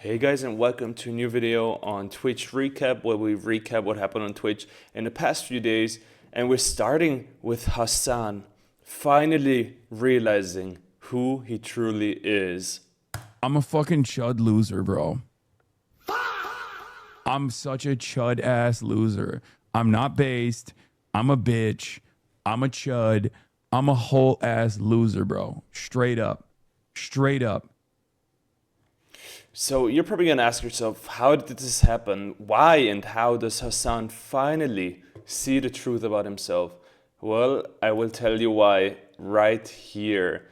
Hey guys, and welcome to a new video on Twitch Recap, where we recap what happened on Twitch in the past few days. And we're starting with Hasan finally realizing who he truly is. I'm a fucking chud loser, bro. I'm such a chud ass loser. I'm not based. I'm a bitch. I'm a chud. I'm a whole ass loser, bro. Straight up. Straight up. So you're probably gonna ask yourself, how did this happen? Why and how does Hasan finally see the truth about himself? Well, I will tell you why right here.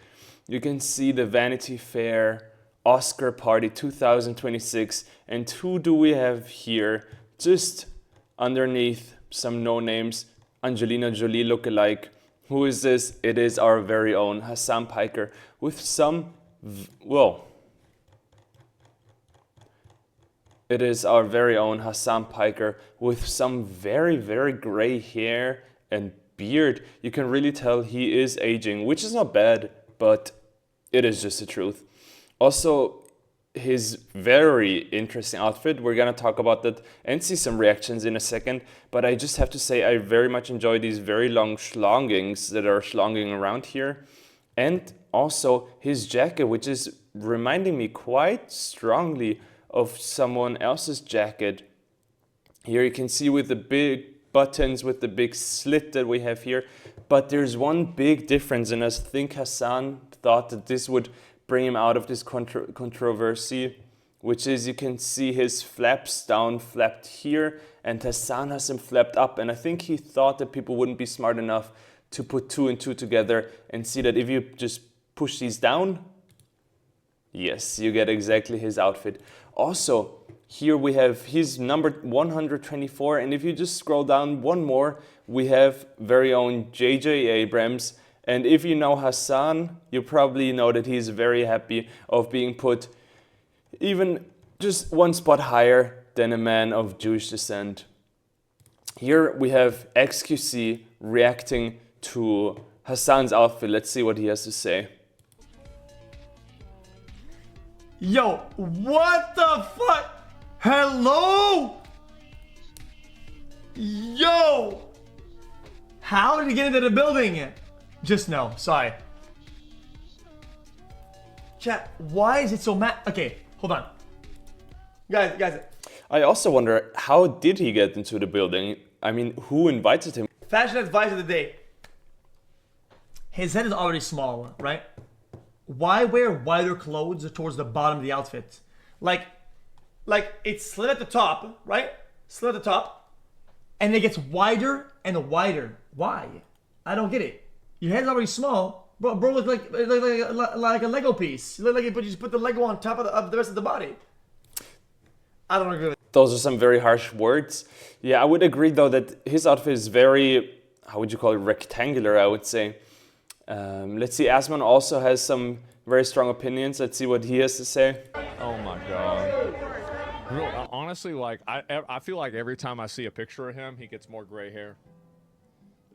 You can see the Vanity Fair Oscar Party 2026, and who do we have here? Just underneath some no names, Angelina Jolie lookalike. Who is this? It is our very own Hasan Piker with some, it is our very own Hasan Piker with some very, very gray hair and beard. You can really tell he is aging, which is not bad, but it is just the truth. Also, his very interesting outfit, we're gonna talk about that and see some reactions in a second, but I just have to say I very much enjoy these very long schlongings that are schlonging around here. And also his jacket, which is reminding me quite strongly of someone else's jacket. Here you can see with the big buttons, with the big slit that we have here. But there's one big difference, and I think Hasan thought that this would bring him out of this controversy, which is you can see his flaps down flapped here, and Hasan has them flapped up. And I think he thought that people wouldn't be smart enough to put two and two together and see that if you just push these down, yes, you get exactly his outfit. Also, here we have his number 124, and if you just scroll down one more, we have very own JJ Abrams. And if you know Hasan, you probably know that he's very happy of being put even just one spot higher than a man of Jewish descent. Here we have XQC reacting to Hasan's outfit. Let's see what he has to say. Yo, what the fuck? Hello? Yo! How did he get into the building? Just no, sorry. Chat, why is it so mad? Okay, hold on. Guys. I also wonder, how did he get into the building? I mean, who invited him? Fashion advice of the day. His head is already small, right? Why wear wider clothes towards the bottom of the outfit? Like it's slit at the top, right? Slit at the top, and it gets wider and wider. Why? I don't get it. Your head's already small, bro. Look like a Lego piece. You look like you just put the Lego on top of the rest of the body. I don't agree with it. Those are some very harsh words. Yeah, I would agree though that his outfit is very, how would you call it, rectangular, I would say. Let's see, Asman also has some very strong opinions. Let's see what he has to say. Oh my God. Honestly, like, I feel like every time I see a picture of him, he gets more gray hair.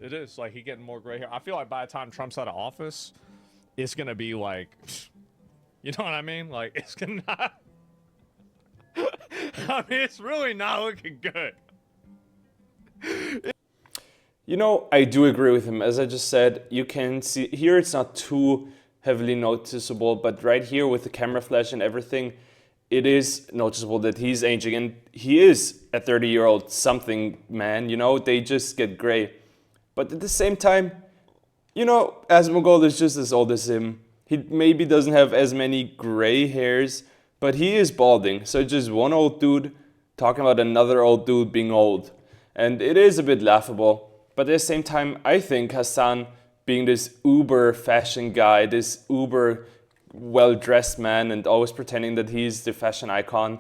It is, like, he getting more gray hair. I feel like by the time Trump's out of office, it's gonna be like, you know what I mean? Like, it's gonna not... I mean, it's really not looking good. You know, I do agree with him. As I just said, you can see here it's not too heavily noticeable, but right here with the camera flash and everything, it is noticeable that he's aging, and he is a 30-year-old something man, you know, they just get gray. But at the same time, you know, Asmongold is just as old as him. He maybe doesn't have as many gray hairs, but he is balding. So just one old dude talking about another old dude being old. And it is a bit laughable. But at the same time, I think Hasan, being this uber fashion guy, this uber well-dressed man and always pretending that he's the fashion icon,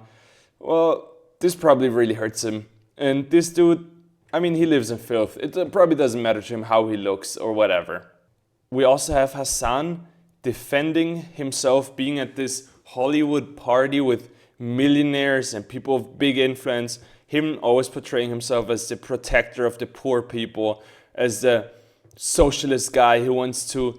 well, this probably really hurts him. And this dude, I mean, he lives in filth. It probably doesn't matter to him how he looks or whatever. We also have Hasan defending himself being at this Hollywood party with millionaires and people of big influence. Him always portraying himself as the protector of the poor people, as the socialist guy who wants to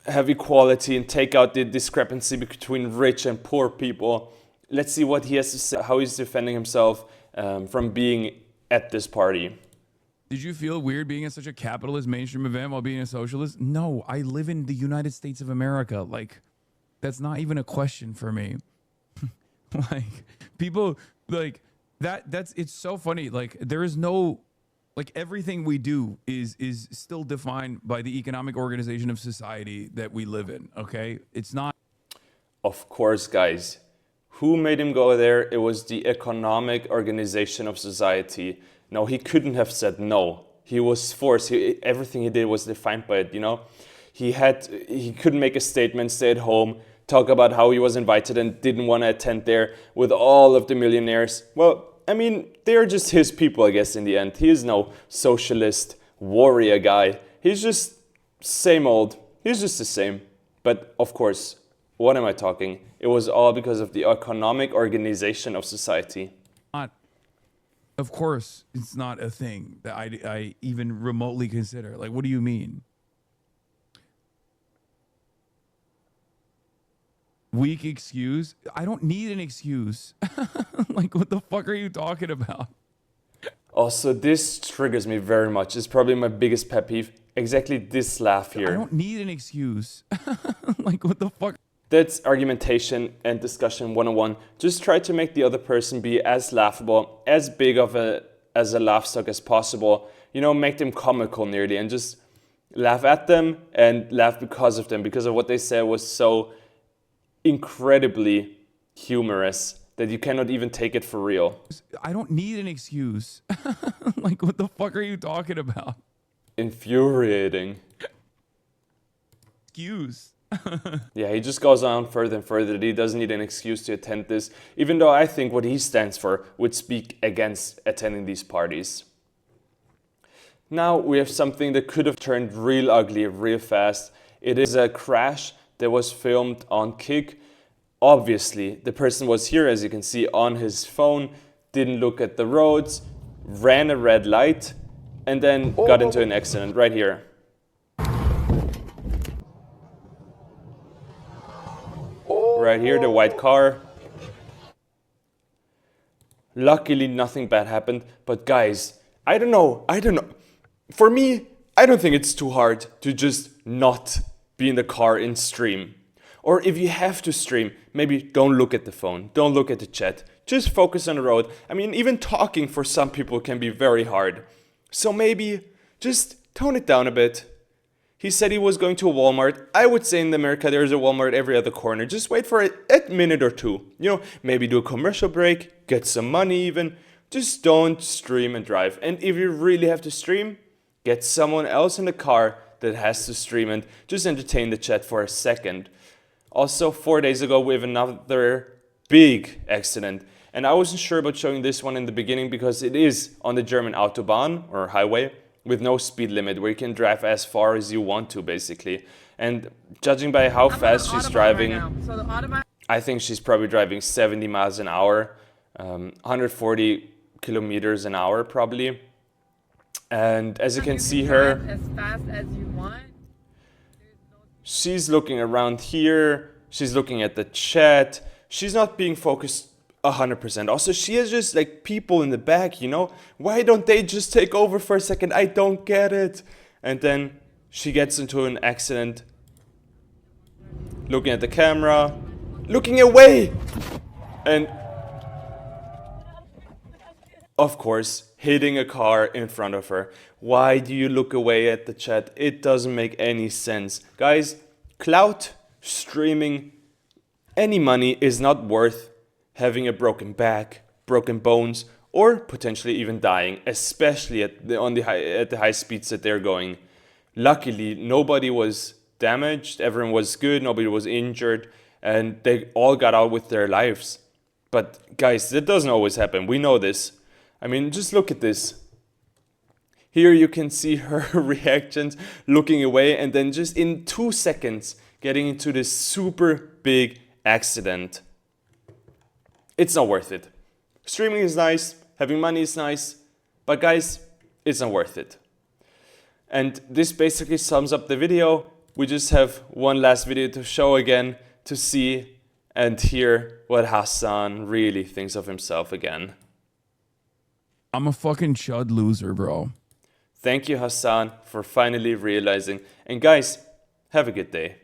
have equality and take out the discrepancy between rich and poor people. Let's see what he has to say, how he's defending himself from being at this party. Did you feel weird being at such a capitalist mainstream event while being a socialist? No, I live in the United States of America. Like, that's not even a question for me. Like, people like that's it's so funny. Like, there is no, like, everything we do is still defined by the economic organization of society that we live in. Okay, it's not. Of course, guys. Who made him go there? It was the economic organization of society. No, he couldn't have said no. He was forced. Everything he did was defined by it, you know? He couldn't make a statement, stay at home, talk about how he was invited and didn't want to attend there with all of the millionaires. Well, I mean, they're just his people, I guess, in the end. He is no socialist warrior guy. He's just same old. He's just the same. But of course, what am I talking? It was all because of the economic organization of society. Not, of course, it's not a thing that I even remotely consider. Like, what do you mean? Weak excuse? I don't need an excuse. Like, what the fuck are you talking about? Also, this triggers me very much. It's probably my biggest pet peeve. Exactly this laugh here. I don't need an excuse. Like, what the fuck? That's argumentation and discussion 101. Just try to make the other person be as laughable, as big of as a laugh stock as possible. You know, make them comical nearly and just laugh at them and laugh because of them, because of what they said was so incredibly humorous that you cannot even take it for real. I don't need an excuse. Like, what the fuck are you talking about? Infuriating. Excuse. Yeah, he just goes on further and further that he doesn't need an excuse to attend this, even though I think what he stands for would speak against attending these parties. Now we have something that could have turned real ugly real fast. It is a crash that was filmed on Kick. Obviously, the person was here, as you can see, on his phone, didn't look at the roads, ran a red light, and then got into an accident right here. Right here, the white car. Luckily, nothing bad happened. But guys, I don't know. For me, I don't think it's too hard to just not be in the car and stream. Or if you have to stream, maybe don't look at the phone. Don't look at the chat. Just focus on the road. I mean, even talking for some people can be very hard. So maybe just tone it down a bit. He said he was going to a Walmart. I would say in America there's a Walmart every other corner. Just wait for a minute or two. You know, maybe do a commercial break, get some money even. Just don't stream and drive. And if you really have to stream, get someone else in the car that has to stream and just entertain the chat for a second. Also, 4 days ago we have another big accident. And I wasn't sure about showing this one in the beginning because it is on the German Autobahn or highway, with no speed limit, where you can drive as far as you want to, basically. And judging by how fast she's driving, I think she's probably driving 70 miles an hour, 140 kilometers an hour probably. And as you can see her, as fast as you want. she's looking around here, she's looking at the chat, she's not being focused 100%. Also, she has just like people in the back, you know? Why don't they just take over for a second? I don't get it. And then she gets into an accident, looking at the camera, looking away. And of course, hitting a car in front of her. Why do you look away at the chat? It doesn't make any sense. Guys, clout, streaming, any money is not worth having a broken back, broken bones, or potentially even dying, especially at the high speeds that they're going. Luckily, nobody was damaged, everyone was good, nobody was injured, and they all got out with their lives. But guys, that doesn't always happen. We know this. I mean, just look at this. Here you can see her reactions, looking away, and then just in 2 seconds, getting into this super big accident. It's not worth it. Streaming is nice, having money is nice, but guys, it's not worth it. And this basically sums up the video. We just have one last video to show again to see, and hear what Hasan really thinks of himself again. I'm a fucking chud loser, bro. Thank you, Hasan, for finally realizing. And guys, have a good day.